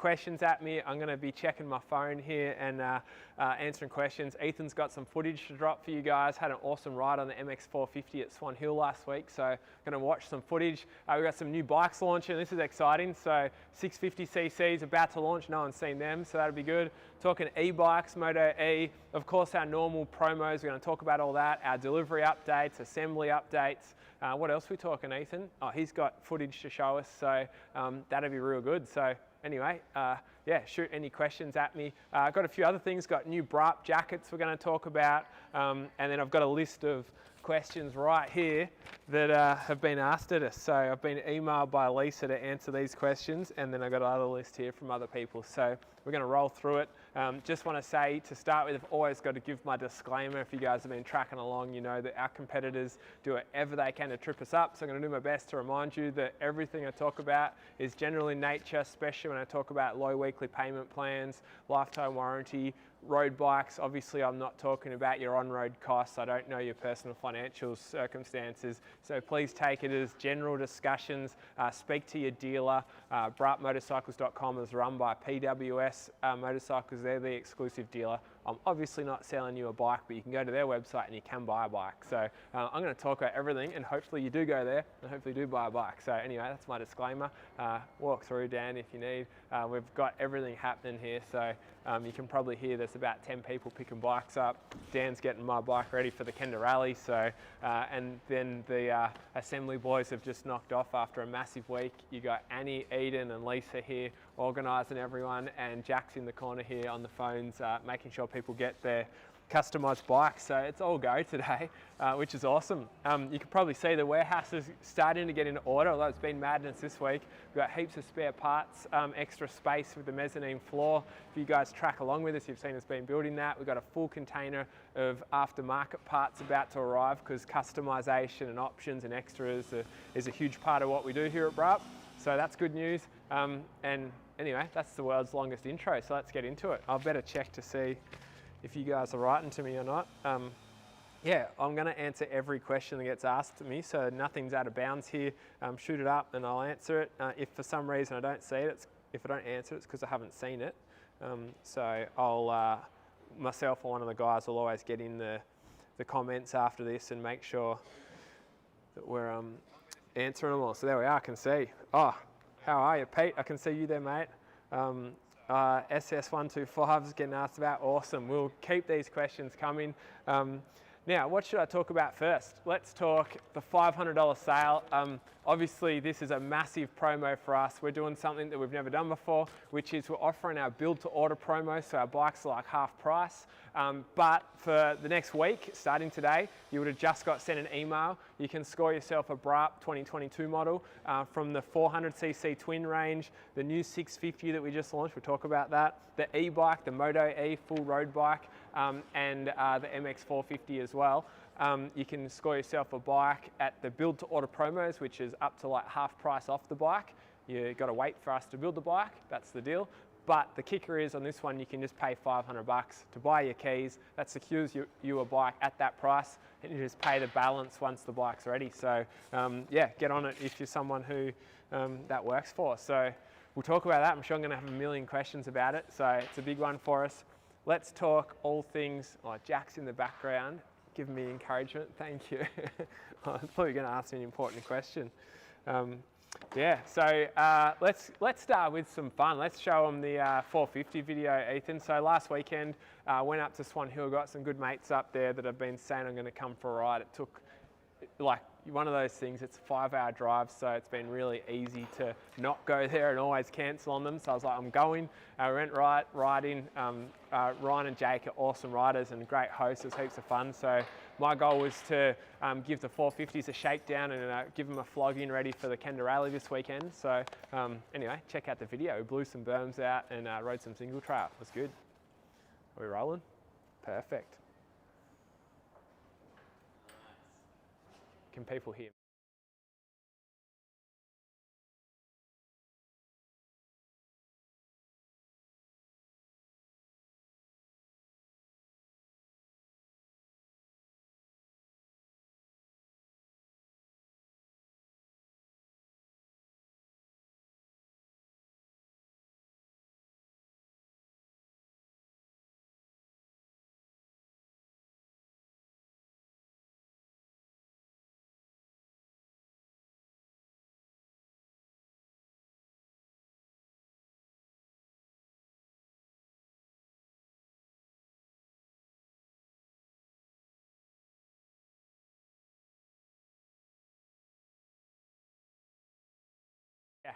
questions at me. I'm going to be checking my phone here and answering questions. Ethan's got some footage to drop for you guys. Had an awesome ride on the MX450 at Swan Hill last week, so going to watch some footage. We've got some new bikes launching. This is exciting. So 650cc is about to launch. No one's seen them, so that'll be good. Talking e-bikes, Moto E. Of course, our normal promos. We're going to talk about all that. Our delivery updates, assembly updates. What else are we talking, Ethan? Oh, he's got footage to show us, so that'll be real good. So anyway, yeah, shoot any questions at me. I've got a few other things. Got new Braaap jackets we're going to talk about, and then I've got a list of questions right here that have been asked at us. So I've been emailed by Lisa to answer these questions, and then I've got another list here from other people. So we're going to roll through it. Just want to say, to start with, I've always got to give my disclaimer. If you guys have been tracking along, you know that our competitors do whatever they can to trip us up. So I'm going to do my best to remind you that everything I talk about is general in nature, especially when I talk about low weekly payment plans, lifetime warranty, road bikes. Obviously, I'm not talking about your on-road costs. I don't know your personal financial circumstances. So please take it as general discussions. Speak to your dealer. BraapMotorcycles.com is run by PWS Motorcycles. They're the exclusive dealer. I'm obviously not selling you a bike, but you can go to their website and you can buy a bike. So I'm going to talk about everything, and hopefully you do go there and hopefully you do buy a bike. So anyway, that's my disclaimer. Walk through, Dan, if you need. We've got everything happening here. So you can probably hear there's about 10 people picking bikes up. Dan's getting my bike ready for the Kenda Rally. So, and then the assembly boys have just knocked off after a massive week. You got Annie, Eden and Lisa here organising everyone, and Jack's in the corner here on the phones, making sure people get their customised bikes. So it's all go today, which is awesome. You can probably see the warehouse is starting to get into order, although it's been madness this week. We've got heaps of spare parts, extra space with the mezzanine floor. If you guys track along with us, you've seen us been building that. We've got a full container of aftermarket parts about to arrive, because customisation and options and extras is a huge part of what we do here at Braaap. So that's good news. And anyway, that's the world's longest intro, so let's get into it. I'll better check to see if you guys are writing to me or not. Yeah, I'm going to answer every question that gets asked to me, so nothing's out of bounds here. Shoot it up and I'll answer it. If for some reason I don't see it, if I don't answer it, it's because I haven't seen it. So I'll, myself or one of the guys will always get in the comments after this and make sure that we're answering them all. So there we are, I can see. Oh, how are you, Pete? I can see you there, mate. SS125 is getting asked about. Awesome. We'll keep these questions coming. Now, what should I talk about first? Let's talk the $500 sale. Obviously, this is a massive promo for us. We're doing something that we've never done before, which is we're offering our build to order promo, so our bikes are like half price. But for the next week, starting today, you would have just got sent an email. You can score yourself a Braaap 2022 model from the 400cc twin range, the new 650 that we just launched, we'll talk about that, the e-bike, the Moto E full road bike, and the MX450 as well. You can score yourself a bike at the build to order promos, which is up to like half price off the bike. You got to wait for us to build the bike, that's the deal. But the kicker is on this one, you can just pay $500 to buy your keys. That secures you a bike at that price, and you just pay the balance once the bike's ready. So yeah, get on it if you're someone who that works for. So we'll talk about that. I'm sure I'm going to have a million questions about it. So it's a big one for us. Let's talk all things. Oh, Jack's in the background giving me encouragement. Thank you. I thought you were going to ask me an important question. Yeah, so let's start with some fun. Let's show them the 450 video, Ethan. So last weekend, went up to Swan Hill, got some good mates up there that have been saying I'm going to come for a ride. It took like one of those things, it's a 5-hour drive, so it's been really easy to not go there and always cancel on them. So I was like, I'm going. I went riding. Ryan and Jake are awesome riders and great hosts. It was heaps of fun. So my goal was to give the 450s a shakedown and give them a flogging ready for the Kenda Rally this weekend. So anyway, check out the video. We blew some berms out and rode some single trail. It was good. Are we rolling? Perfect. Can people hear me?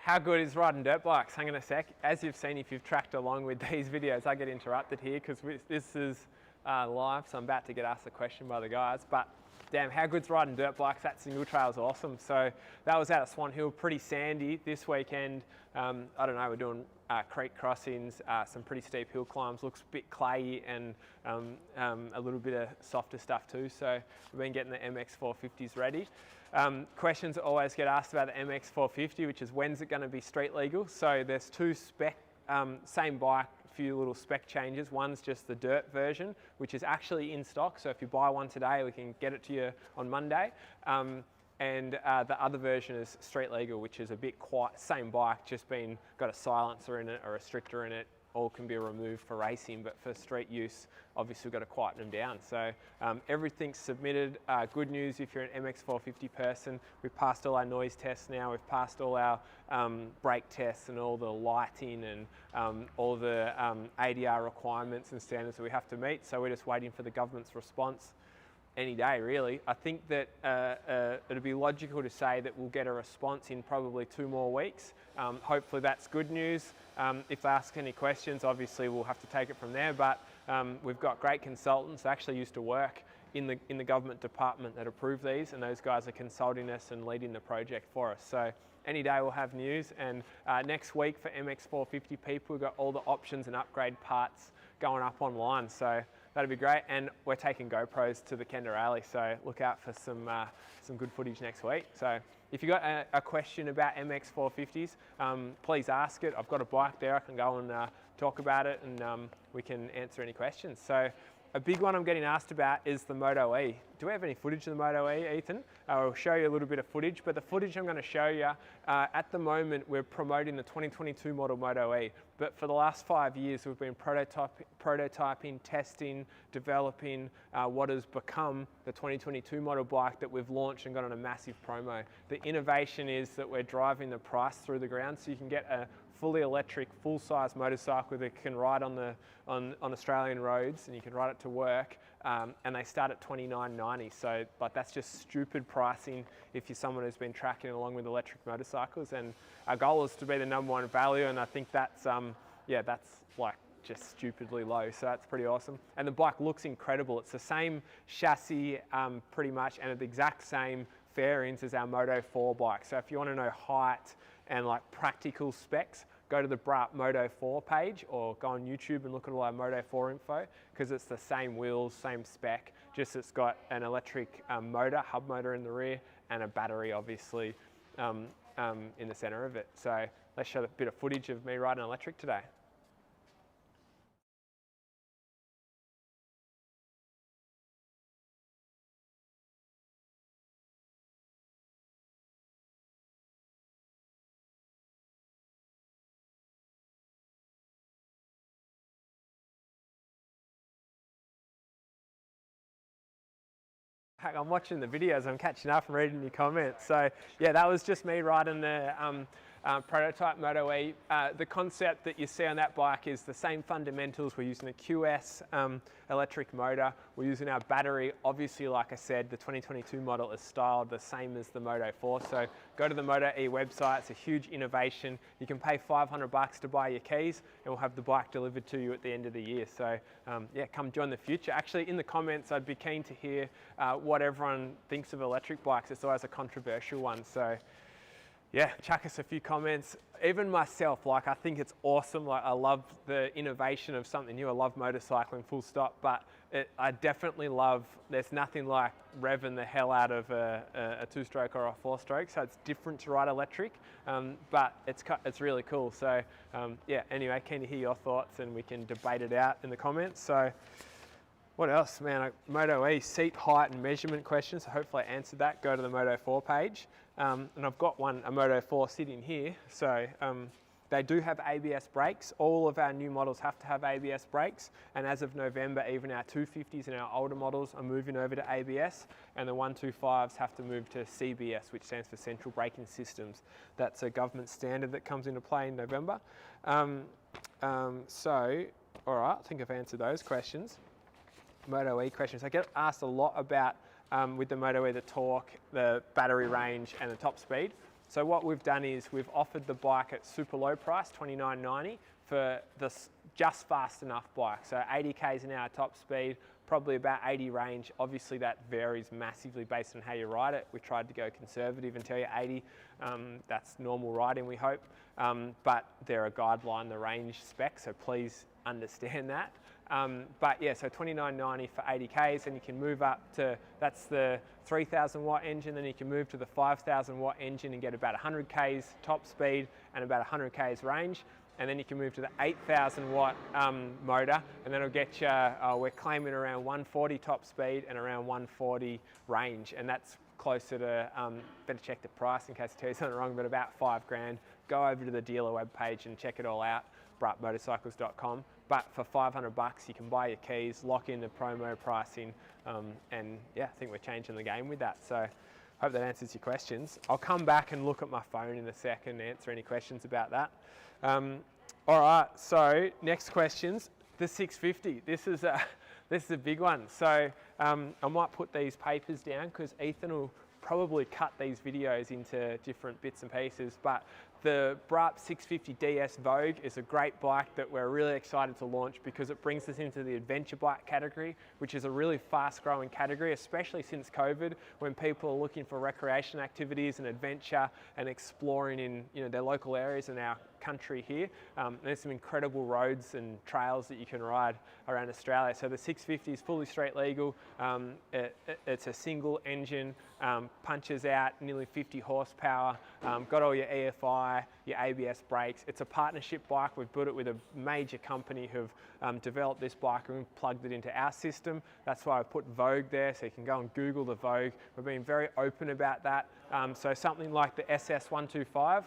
How good is riding dirt bikes? Hang on a sec. As you've seen, if you've tracked along with these videos, I get interrupted here because this is live, so I'm about to get asked a question by the guys. But damn, how good's riding dirt bikes? That single trail is awesome. So that was out at Swan Hill, pretty sandy this weekend. I don't know, we're doing creek crossings, some pretty steep hill climbs, looks a bit clayey and a little bit of softer stuff too. So we've been getting the MX450s ready. Questions always get asked about the MX450, which is when's it going to be street legal? So there's two spec, same bike, few little spec changes. One's just the dirt version, which is actually in stock. So if you buy one today, we can get it to you on Monday. And the other version is street legal, which is a bit quiet, same bike, just got a silencer in it, a restrictor in it. All can be removed for racing, but for street use, obviously we've got to quieten them down. So everything's submitted. Good news if you're an MX450 person, we've passed all our noise tests now, we've passed all our brake tests and all the lighting and all the ADR requirements and standards that we have to meet. So we're just waiting for the government's response any day, really. I think that it'd be logical to say that we'll get a response in probably 2 more weeks. Hopefully that's good news. If they ask any questions, obviously we'll have to take it from there, but we've got great consultants that actually used to work in the government department that approve these, and those guys are consulting us and leading the project for us. So any day we'll have news, and next week for MX450 people, we've got all the options and upgrade parts going up online. So that'd be great, and we're taking GoPros to the Kenda Rally, so look out for some good footage next week. So if you've got a question about MX450s, please ask it. I've got a bike there, I can go and talk about it, and we can answer any questions. So a big one I'm getting asked about is the Moto E. Do we have any footage of the Moto E, Ethan? I'll show you a little bit of footage, but the footage I'm going to show you, at the moment we're promoting the 2022 model Moto E, but for the last 5 years we've been prototyping, testing, developing what has become the 2022 model bike that we've launched and got on a massive promo. The innovation is that we're driving the price through the ground, so you can get a fully electric, full-size motorcycle that can ride on Australian roads, and you can ride it to work, and they start at $29.90. So like, that's just stupid pricing if you're someone who's been tracking along with electric motorcycles. And our goal is to be the #1 value, and I think that's that's like just stupidly low. So that's pretty awesome. And the bike looks incredible. It's the same chassis pretty much, and the exact same fairings as our Moto 4 bike. So if you want to know height and like practical specs, go to the Braaap Moto 4 page or go on YouTube and look at all our Moto 4 info, because it's the same wheels, same spec, just it's got an electric motor, hub motor in the rear, and a battery obviously in the center of it. So let's show a bit of footage of me riding electric today. I'm watching the videos, I'm catching up and reading your comments. So yeah, that was just me riding the prototype Moto E. The concept that you see on that bike is the same fundamentals. We're using a QS electric motor. We're using our battery. Obviously, like I said, the 2022 model is styled the same as the Moto 4. So go to the Moto E website. It's a huge innovation. You can pay $500 to buy your keys, and we'll have the bike delivered to you at the end of the year. So yeah, come join the future. Actually, in the comments, I'd be keen to hear what everyone thinks of electric bikes. It's always a controversial one. So yeah, chuck us a few comments. Even myself, like, I think it's awesome. Like, I love the innovation of something new. I love motorcycling, full stop, but I definitely love, there's nothing like revving the hell out of a 2-stroke or a 4-stroke. So it's different to ride electric, but it's really cool. So yeah, anyway, keen to hear your thoughts, and we can debate it out in the comments. So what else, man? Moto E, seat height and measurement questions. So hopefully I answered that. Go to the Moto 4 page. And I've got a Moto 4 sitting here. So they do have ABS brakes. All of our new models have to have ABS brakes. And as of November, even our 250s and our older models are moving over to ABS. And the 125s have to move to CBS, which stands for Central Braking Systems. That's a government standard that comes into play in November. So, all right, I think I've answered those questions. Moto E questions. I get asked a lot about with the Moto E, the torque, the battery range, and the top speed. So what we've done is we've offered the bike at super low price, $29.90 for this just fast enough bike. So 80 k's an hour top speed, probably about 80 range. Obviously that varies massively based on how you ride it. We tried to go conservative and tell you 80. That's normal riding, we hope. But they're a guideline, the range specs, so please understand that. But yeah, so $29.90 for 80 k's, and you can move up to, that's the 3,000 watt engine, then you can move to the 5,000 watt engine and get about 100 k's top speed and about 100 k's range. And then you can move to the 8,000 watt motor, and then it'll get you, we're claiming around 140 top speed and around 140 range, and that's closer to, better check the price in case I tell you something wrong, but about $5 grand. Go over to the dealer webpage and check it all out, braapmotorcycles.com. But for 500 bucks, you can buy your keys, lock in the promo pricing, and yeah, I think we're changing the game with that. So hope that answers your questions. I'll come back and look at my phone in a second and answer any questions about that. All right, so next questions, the 650. This is a big one. So I might put these papers down because Ethan will probably cut these videos into different bits and pieces, but the Braaap 650 DS Vogue is a great bike that we're really excited to launch because it brings us into the adventure bike category, which is a really fast growing category, especially since COVID, when people are looking for recreation activities and adventure and exploring in their local areas in our country here. There's some incredible roads and trails that you can ride around Australia. So the 650 is fully street legal. It's a single engine, punches out nearly 50 horsepower, got all your EFI, your ABS brakes. It's a partnership bike. We've built it with a major company who've developed this bike, and we've plugged it into our system. That's why I put Vogue there, so you can go and Google the Vogue. We've been very open about that. So something like the SS125,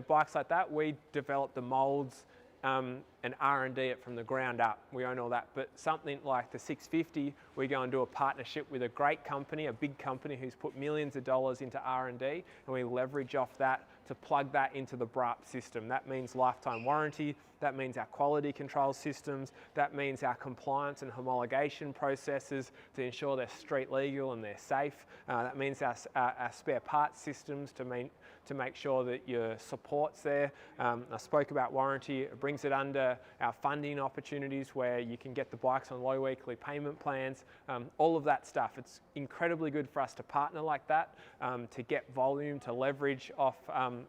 bikes like that, we develop the molds and R&D it from the ground up. We own all that. But something like the 650, we go and do a partnership with a great company, a big company who's put millions of dollars into R&D, and we leverage off that to plug that into the Braaap system. That means lifetime warranty, that means our quality control systems, that means our compliance and homologation processes to ensure they're street legal and they're safe. That means our spare parts systems to make sure that your support's there. I spoke about warranty. It brings it under our funding opportunities where you can get the bikes on low weekly payment plans, all of that stuff. It's incredibly good for us to partner like that, to get volume, to leverage off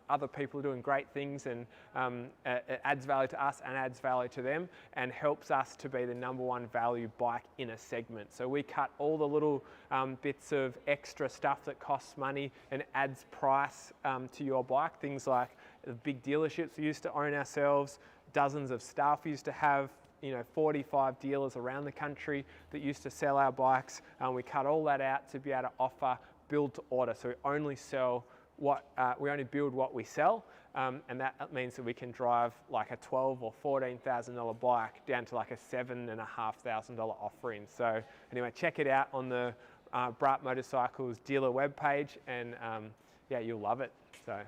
other people doing great things, and it adds value to us and adds value to them and helps us to be the #1 value bike in a segment. So we cut all the little bits of extra stuff that costs money and adds price to your bike. Things like the big dealerships we used to own ourselves, dozens of staff we used to have, 45 dealers around the country that used to sell our bikes. We cut all that out to be able to offer build to order. So we only sell we only build what we sell, and that means that we can drive like a $12,000 or $14,000 bike down to like a $7,500 offering. So anyway, check it out on the Braaap Motorcycles dealer webpage, and yeah, you'll love it. So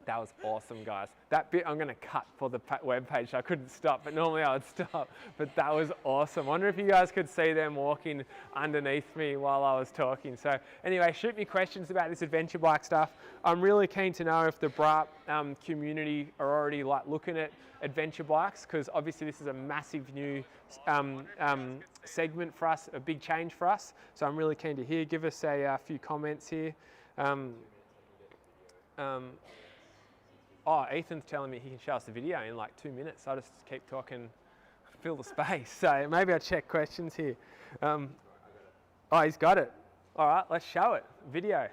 that was awesome, guys. That bit I'm going to cut for the webpage. I couldn't stop, but normally I would stop. But that was awesome. I wonder if you guys could see them walking underneath me while I was talking. So anyway, shoot me questions about this adventure bike stuff. I'm really keen to know if the Braaap community are already looking at adventure bikes, because obviously this is a massive new segment for us, a big change for us. So I'm really keen to hear. Give us a few comments here. Oh, Ethan's telling me he can show us the video in like 2 minutes. I'll just keep talking, fill the space. So maybe I'll check questions here. Oh, he's got it. All right, let's show it. Video.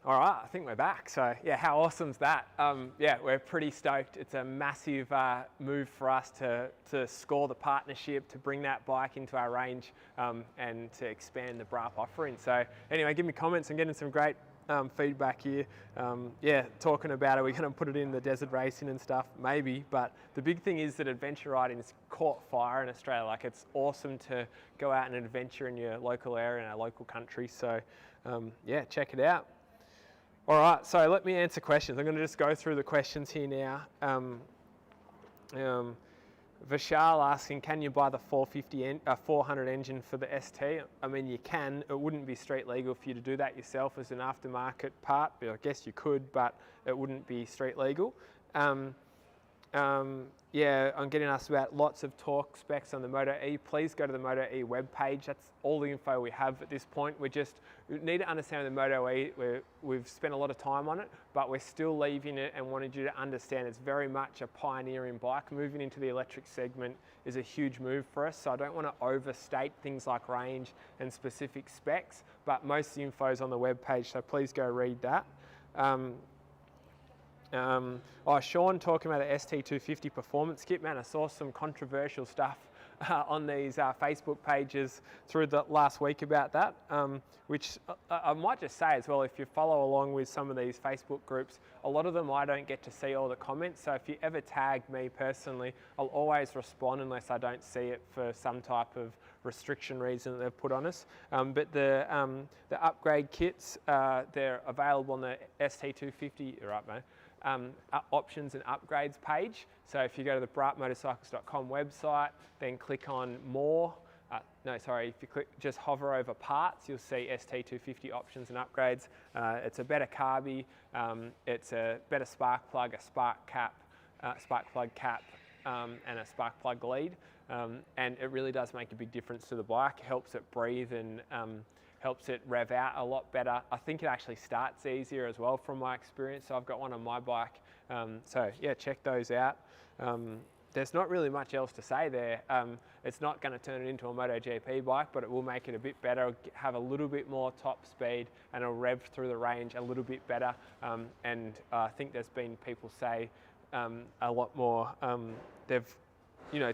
All right, I think we're back. So yeah, how awesome's that? Yeah, we're pretty stoked. It's a massive move for us to score the partnership, to bring that bike into our range, and to expand the Braaap offering. So anyway, give me comments. I'm getting some great feedback here. Yeah, talking about it, we're going to put it in the desert racing and stuff, maybe. But the big thing is that adventure riding's caught fire in Australia. Like, it's awesome to go out and adventure in your local area, in our local country. So yeah, check it out. All right, so let me answer questions. I'm going to just go through the questions here now. Vishal asking, can you buy the 400 engine for the ST? I mean, you can. It wouldn't be street legal for you to do that yourself as an aftermarket part. I guess you could, but it wouldn't be street legal. Yeah, I'm getting asked about lots of torque specs on the Moto E. Please go to the Moto E webpage. That's all the info we have at this point. We need to understand the Moto E. We've spent a lot of time on it, but we're still leaving it and wanted you to understand it's very much a pioneering bike. Moving into the electric segment is a huge move for us, so I don't want to overstate things like range and specific specs, but most of the info is on the webpage, so please go read that. Sean talking about the ST250 performance kit. Man, I saw some controversial stuff on these Facebook pages through the last week about that, which I might just say as well, if you follow along with some of these Facebook groups, a lot of them I don't get to see all the comments, so if you ever tag me personally, I'll always respond unless I don't see it for some type of restriction reason that they've put on us. But the upgrade kits, they're available on the ST250, right mate? Options and upgrades page. So if you go to the braapmotorcycles.com website, then click on more. If you just hover over parts, you'll see ST250 options and upgrades. It's a better carby, it's a better spark plug, a spark plug cap, and a spark plug lead. And it really does make a big difference to the bike. It helps it breathe and helps it rev out a lot better. I think it actually starts easier as well from my experience. So I've got one on my bike. So yeah, check those out. There's not really much else to say there. It's not going to turn it into a MotoGP bike, but it will make it a bit better, have a little bit more top speed, and it'll rev through the range a little bit better. And I think there's been people say a lot more. They've,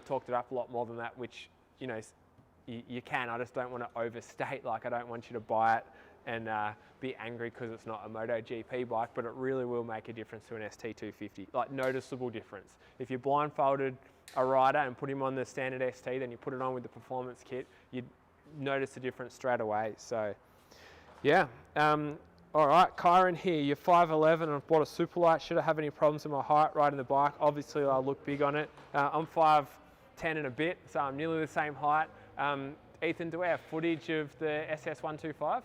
talked it up a lot more than that, which, you can. I just don't want to overstate. Like, I don't want you to buy it and be angry because it's not a MotoGP bike, but it really will make a difference to an ST250, like noticeable difference. If you blindfolded a rider and put him on the standard ST, then you put it on with the performance kit, you'd notice the difference straight away. So yeah. All right, Kyron here, you're 5'11" and I've bought a Superlight. Should I have any problems with my height riding the bike? Obviously I look big on it. I'm 5'10" and a bit, so I'm nearly the same height. Ethan, do we have footage of the SS125?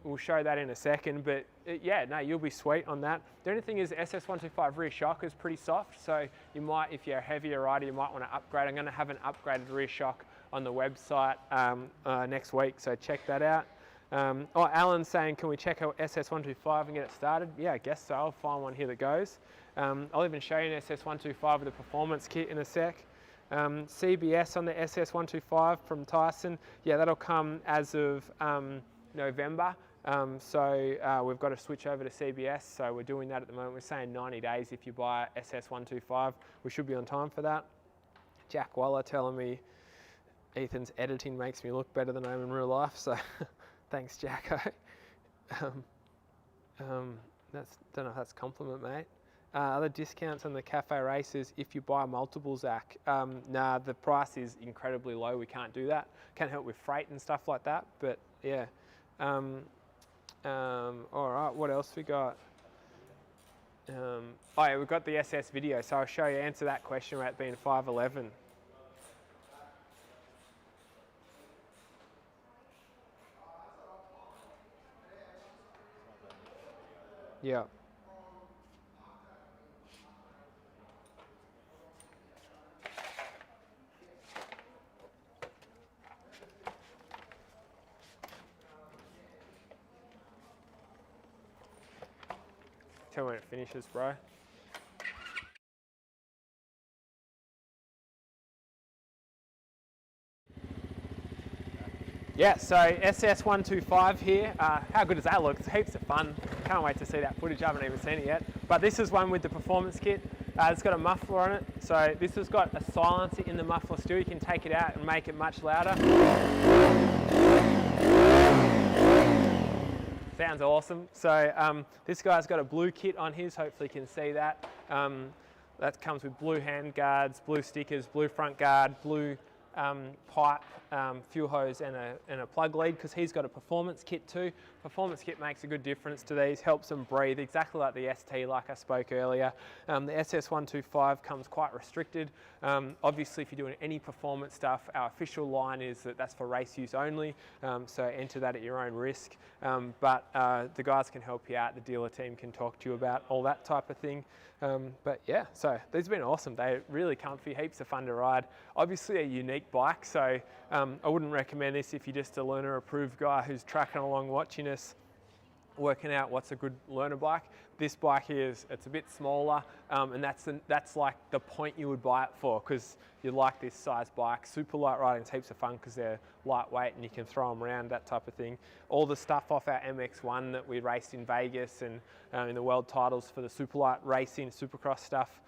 We'll show that in a second, but yeah, no, you'll be sweet on that. The only thing is the SS125 rear shock is pretty soft, so you might, if you're a heavier rider, you might want to upgrade. I'm going to have an upgraded rear shock on the website next week, so check that out. Alan's saying, can we check out SS125 and get it started? Yeah, I guess so. I'll find one here that goes. I'll even show you an SS125 with a performance kit in a sec. CBS on the SS125 from Tyson. Yeah, that'll come as of November. So we've got to switch over to CBS. So we're doing that at the moment. We're saying 90 days if you buy SS125. We should be on time for that. Jack Waller telling me Ethan's editing makes me look better than I am in real life. So thanks, Jacko. Don't know if that's a compliment, mate. Other discounts on the cafe races if you buy multiple, Zach? Nah, the price is incredibly low. We can't do that. Can't help with freight and stuff like that. But yeah. All right, what else we got? Yeah, we've got the SS video, so I'll show you, answer that question about being 5'11". Yeah. Tell me when it finishes, bro. Yeah. Yeah, so SS125 here. How good does that look? It's heaps of fun. Can't wait to see that footage. I haven't even seen it yet. But this is one with the performance kit. It's got a muffler on it. So this has got a silencer in the muffler still. You can take it out and make it much louder. Sounds awesome. So this guy's got a blue kit on his. Hopefully you can see that. That comes with blue hand guards, blue stickers, blue front guard, blue pipe, fuel hose and a plug lead, because he's got a performance kit too. Performance kit makes a good difference to these, helps them breathe, exactly like the ST like I spoke earlier. The SS125 comes quite restricted. Obviously if you're doing any performance stuff, our official line is that that's for race use only, so enter that at your own risk. But the guys can help you out, the dealer team can talk to you about all that type of thing. But yeah, so these have been awesome. They're really comfy, heaps of fun to ride. Obviously a unique bike, so I wouldn't recommend this if you're just a learner approved guy who's tracking along watching us, working out what's a good learner bike. This bike here it's a bit smaller, and that's like the point you would buy it for, because you like this size bike. Super light riding's heaps of fun because they're lightweight and you can throw them around, that type of thing. All the stuff off our MX-1 that we raced in Vegas and in the world titles for the super light racing, supercross stuff,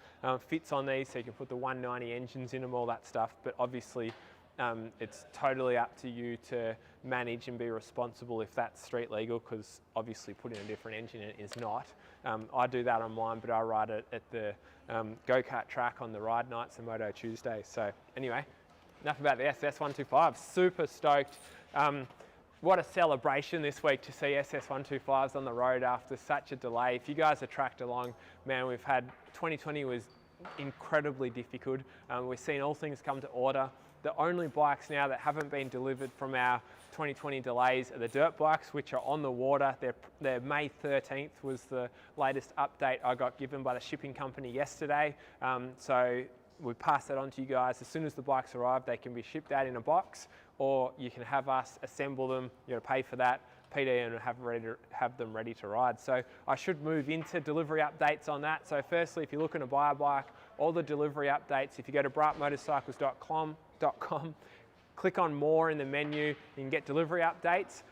fits on these, so you can put the 190 engines in them, all that stuff. But obviously it's totally up to you to manage and be responsible if that's street legal, because obviously putting a different engine in it is not. I do that on mine, but I ride it at the go-kart track on the ride nights and Moto Tuesdays. So anyway, enough about the SS125. Super stoked. What a celebration this week to see SS125s on the road after such a delay. If you guys are tracked along, man, 2020 was incredibly difficult. We've seen all things come to order. The only bikes now that haven't been delivered from our 2020 delays are the dirt bikes, which are on the water. They're May 13th was the latest update I got given by the shipping company yesterday. So we pass that on to you guys. As soon as the bikes arrive, they can be shipped out in a box, or you can have us assemble them. You're gonna pay for that, PD, and have them ready to ride. So I should move into delivery updates on that. So firstly, if you're looking to buy a bike, all the delivery updates, if you go to braapmotorcycles.com, click on more in the menu, you can get delivery updates.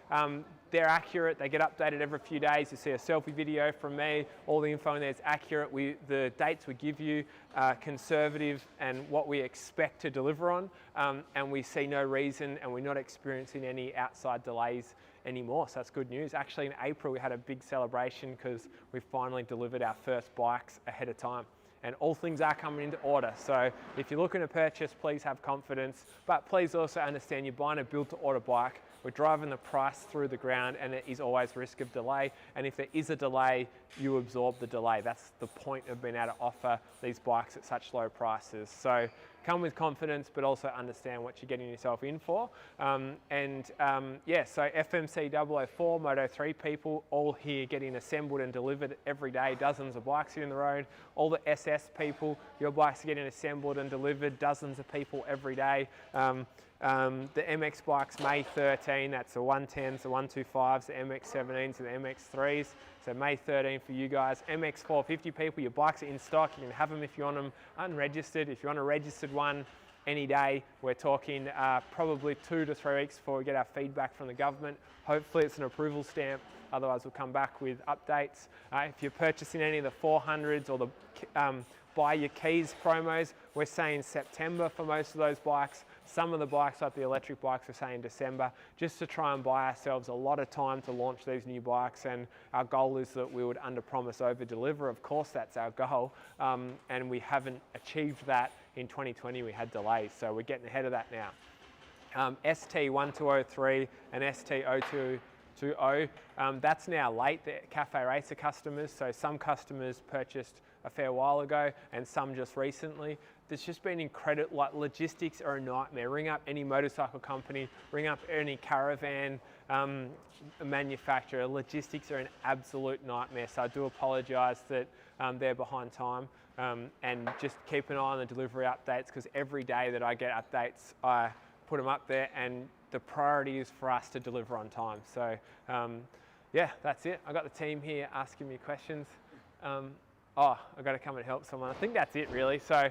They're accurate, they get updated every few days. You see a selfie video from me, all the info in there is accurate. The dates we give you are conservative and what we expect to deliver on, and we see no reason, and we're not experiencing any outside delays anymore, so that's good news. Actually in April we had a big celebration because we finally delivered our first bikes ahead of time. And all things are coming into order. So if you're looking to purchase, please have confidence, but please also understand you're buying a build-to-order bike. We're driving the price through the ground, and there is always risk of delay. And if there is a delay, you absorb the delay. That's the point of being able to offer these bikes at such low prices. So come with confidence, but also understand what you're getting yourself in for. Yeah, so FMC 004, Moto 3 people, all here getting assembled and delivered every day, dozens of bikes here in the road. All the SS people, your bikes are getting assembled and delivered, dozens of people every day. The MX bikes, May 13, that's the 110s, the 125s, the MX-17s, and the MX-3s. So May 13 for you guys. MX-450 people, your bikes are in stock. You can have them if you want them unregistered. If you want a registered one, any day. We're talking probably 2 to 3 weeks before we get our feedback from the government. Hopefully it's an approval stamp. Otherwise we'll come back with updates. If you're purchasing any of the 400s or the buy your keys promos, we're saying September for most of those bikes. Some of the bikes, like the electric bikes, we're saying December, just to try and buy ourselves a lot of time to launch these new bikes. And our goal is that we would under-promise, over-deliver. Of course, that's our goal. And we haven't achieved that in 2020. We had delays, so we're getting ahead of that now. ST1203 and ST0220, that's now late. The Cafe Racer customers, so some customers purchased a fair while ago and some just recently. There's just been incredible, like logistics are a nightmare. Ring up any motorcycle company, ring up any caravan manufacturer. Logistics are an absolute nightmare. So I do apologise that they're behind time, and just keep an eye on the delivery updates, because every day that I get updates, I put them up there, and the priority is for us to deliver on time. So yeah, that's it. I got the team here asking me questions. Oh, I've got to come and help someone. I think that's it really. So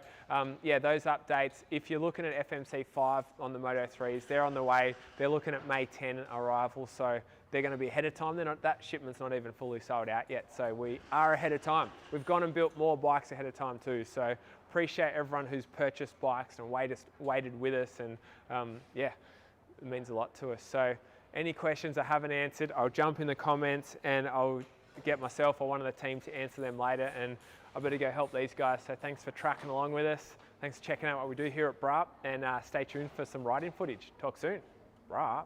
yeah, those updates, if you're looking at FMC5 on the Moto 3s, they're on the way. They're looking at May 10 arrival, so they're going to be ahead of time. That shipment's not even fully sold out yet, so we are ahead of time. We've gone and built more bikes ahead of time too, so appreciate everyone who's purchased bikes and waited with us, and yeah, it means a lot to us. So any questions I haven't answered, I'll jump in the comments and I'll get myself or one of the team to answer them later, and I better go help these guys. So thanks for tracking along with us. Thanks for checking out what we do here at Braaap, and stay tuned for some riding footage. Talk soon. Braaap.